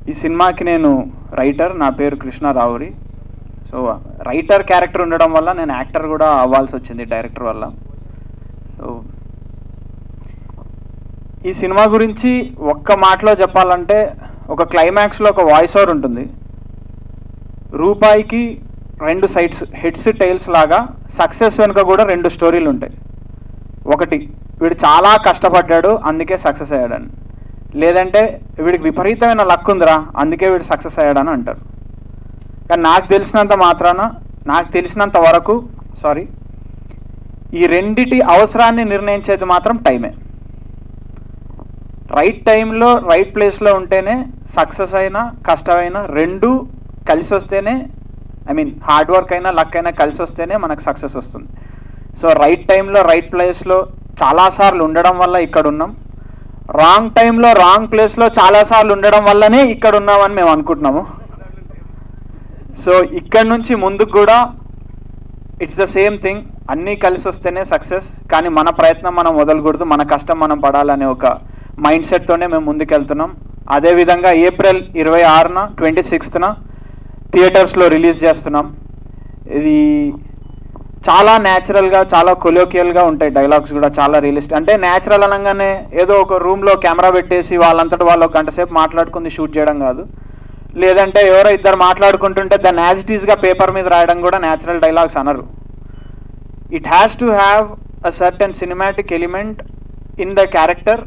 ఈ సినిమాకి నేను రైటర్, నా పేరు Krishna Ravuri. So writer character ఉండడం వల్ల నేను యాక్టర్ కూడా అవ్వాల్సి వచ్చింది డైరెక్టర్ వల్ల. సో ఈ సినిమా గురించి ఒక్క మాటలో చెప్పాలంటే, ఒక క్లైమాక్స్లో ఒక వాయిస్ ఓవర్ ఉంటుంది. రూపాయికి రెండు సైడ్స్, హెడ్స్ టైల్స్ లాగా సక్సెస్ వెనుక కూడా రెండు స్టోరీలు ఉంటాయి. ఒకటి, వీడు చాలా కష్టపడ్డాడు అందుకే సక్సెస్ అయ్యాడని, లేదంటే వీడికి విపరీతమైన లక్ ఉందిరా అందుకే వీడు సక్సెస్ అయ్యాడని అంటారు. కానీ నాకు తెలిసినంత వరకు ఈ రెండిటి అవసరాన్ని నిర్ణయించేది మాత్రం టైమే. రైట్ టైంలో రైట్ ప్లేస్లో ఉంటేనే సక్సెస్ అయినా కష్టమైనా రెండు కలిసి వస్తేనే, హార్డ్ వర్క్ అయినా లక్ అయినా కలిసి వస్తేనే మనకు సక్సెస్ వస్తుంది. సో రైట్ టైంలో రైట్ ప్లేస్లో చాలాసార్లు ఉండడం వల్ల ఇక్కడ ఉన్నాం, రాంగ్ టైంలో రాంగ్ ప్లేస్లో చాలాసార్లు ఉండడం వల్లనే ఇక్కడ ఉన్నామని మేము అనుకుంటున్నాము. సో ఇక్కడ నుంచి ముందుకు కూడా ఇట్స్ ద సేమ్ థింగ్, అన్నీ కలిసి వస్తేనే సక్సెస్. కానీ మన ప్రయత్నం మనం వదలకూడదు, మన కష్టం మనం పడాలనే ఒక మైండ్ సెట్తోనే మేము ముందుకెళ్తున్నాం. అదేవిధంగా ఏప్రిల్ 26న 26న థియేటర్స్లో రిలీజ్ చేస్తున్నాం. ఇది చాలా న్యాచురల్గా, చాలా కొలోకియల్గా ఉంటాయి డైలాగ్స్ కూడా, చాలా రియలిస్టిక్. అంటే న్యాచురల్ అనగానే ఏదో ఒక రూమ్లో కెమెరా పెట్టేసి వాళ్ళంతటి వాళ్ళు ఒక గంట సేపు మాట్లాడుకుంది షూట్ చేయడం కాదు, లేదంటే ఎవరో ఇద్దరు మాట్లాడుకుంటుంటే దాన్ని యాజ్ ఇట్ ఈస్గా పేపర్ మీద రాయడం కూడా న్యాచురల్ డైలాగ్స్ అనరు. It has to have a certain cinematic element in the character.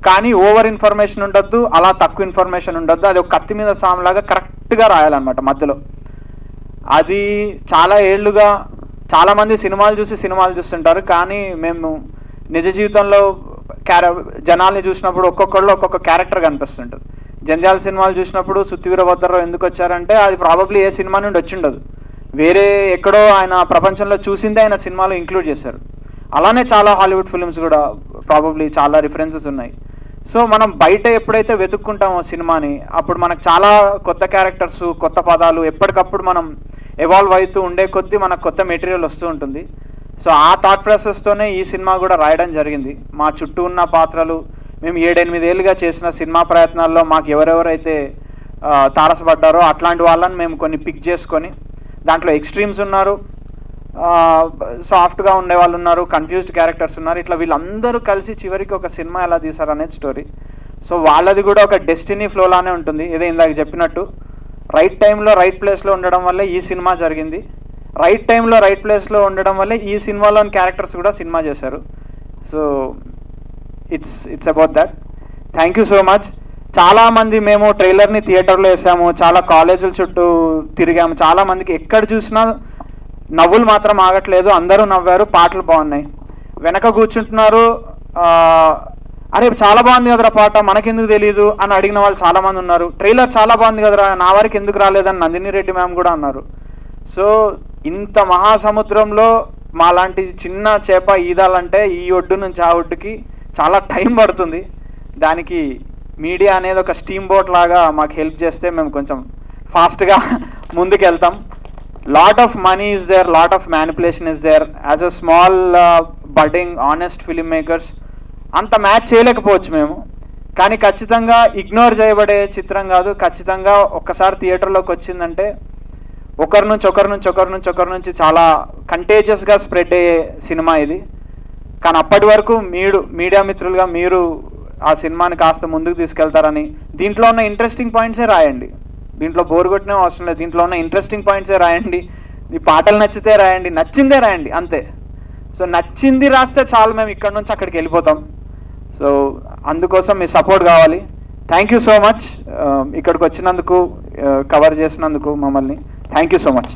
కానీ ఓవర్ ఇన్ఫర్మేషన్ ఉండొద్దు, అలా తక్కువ ఇన్ఫర్మేషన్ ఉండొద్దు. అది ఒక కత్తి మీద సాంలాగా కరెక్ట్గా రాయాలన్నమాట మధ్యలో. అది చాలా ఏళ్ళుగా చాలామంది సినిమాలు చూస్తుంటారు, కానీ మేము నిజ జీవితంలో జనాల్ని చూసినప్పుడు ఒక్కొక్కళ్ళు ఒక్కొక్క క్యారెక్టర్ కనిపిస్తుంటుంది. జంజాల సినిమాలు చూసినప్పుడు సుత్తివీరభద్రరావు ఎందుకు వచ్చారంటే అది ప్రాబబ్లీ ఏ సినిమా నుండి వచ్చిండదు, వేరే ఎక్కడో ఆయన ప్రపంచంలో చూసిందే ఆయన సినిమాలో ఇంక్లూడ్ చేశారు. అలానే చాలా హాలీవుడ్ ఫిల్మ్స్ కూడా ప్రాబబ్లీ చాలా రిఫరెన్సెస్ ఉన్నాయి. సో మనం బయట ఎప్పుడైతే వెతుక్కుంటామో సినిమాని, అప్పుడు మనకు చాలా కొత్త క్యారెక్టర్స్, కొత్త పదాలు ఎప్పటికప్పుడు మనం ఎవాల్వ్ అవుతూ ఉండే కొద్దీ మనకు కొత్త మెటీరియల్ వస్తూ ఉంటుంది. సో ఆ థాట్ ప్రాసెస్తోనే ఈ సినిమా కూడా రాయడం జరిగింది. మా చుట్టూ ఉన్న పాత్రలు, మేము 7-8 ఏళ్ళుగా చేసిన సినిమా ప్రయత్నాల్లో మాకు ఎవరెవరైతే తారసపడ్డారో అట్లాంటి వాళ్ళని మేము కొన్ని పిక్ చేసుకొని, దాంట్లో ఎక్స్ట్రీమ్స్ ఉన్నారు, సాఫ్ట్గా ఉండే వాళ్ళు ఉన్నారు, కన్ఫ్యూజ్డ్ క్యారెక్టర్స్ ఉన్నారు. ఇట్లా వీళ్ళందరూ కలిసి చివరికి ఒక సినిమా ఎలా తీశారు అనేది స్టోరీ. సో వాళ్ళది కూడా ఒక డెస్టినీ ఫ్లోలానే ఉంటుంది. ఏదో ఇందాక చెప్పినట్టు రైట్ టైంలో రైట్ ప్లేస్లో ఉండడం వల్లే ఈ సినిమా జరిగింది, రైట్ టైంలో రైట్ ప్లేస్లో ఉండడం వల్లే ఈ సినిమాలోని క్యారెక్టర్స్ కూడా సినిమా చేశారు. So it's about that. Thank you so much. చాలామంది మేము ట్రైలర్ని థియేటర్లో వేసాము, చాలా కాలేజీల చుట్టూ తిరిగాము, చాలామందికి ఎక్కడ చూసినా నవ్వులు మాత్రం ఆగట్లేదు, అందరూ నవ్వారు, పాటలు బాగున్నాయి. వెనక కూర్చుంటున్నారు, అరే చాలా బాగుంది కదరా పాట, మనకెందుకు తెలియదు అని అడిగిన వాళ్ళు చాలామంది ఉన్నారు. ట్రైలర్ చాలా బాగుంది కదరా, నా వారికి ఎందుకు రాలేదని నందిని రెడ్డి మ్యామ్ కూడా అన్నారు. సో ఇంత మహాసముద్రంలో మా లాంటి చిన్న చేప ఈదాలంటే ఈ ఒడ్డు నుంచి ఆ ఒడ్డుకి చాలా టైం పడుతుంది. దానికి మీడియా అనేది ఒక స్టీమ్ బోట్ లాగా మాకు హెల్ప్ చేస్తే మేము కొంచెం ఫాస్ట్గా ముందుకెళ్తాం. Lot of money is there, lot of manipulation is there. As a small budding honest filmmakers అంత మ్యాచ్ చేయలేకపోవచ్చు మేము, కానీ ఖచ్చితంగా ఇగ్నోర్ చేయబడే చిత్రం కాదు. ఖచ్చితంగా ఒక్కసారి థియేటర్లోకి వచ్చిందంటే ఒకరి నుంచి చాలా కంటేజియస్గా స్ప్రెడ్ అయ్యే సినిమా ఇది. కానీ అప్పటి వరకు మీడియా మిత్రులుగా మీరు ఆ సినిమాని కాస్త ముందుకు తీసుకెళ్తారని, దీంట్లో ఉన్న ఇంట్రెస్టింగ్ పాయింట్సే రాయండి, దీంట్లో బోర్ కొట్టినే అవసరం లేదు, దీంట్లో ఉన్న ఇంట్రెస్టింగ్ పాయింట్సే రాయండి, ఈ పాటలు నచ్చితే రాయండి, నచ్చిందే రాయండి అంతే. సో నచ్చింది రాస్తే చాలు, మేము ఇక్కడ నుంచి అక్కడికి వెళ్ళిపోతాం. సో అందుకోసం మీ సపోర్ట్ కావాలి. థ్యాంక్ యూ సో మచ్ ఇక్కడికి వచ్చినందుకు, కవర్ చేసినందుకు మమ్మల్ని. Thank you so much.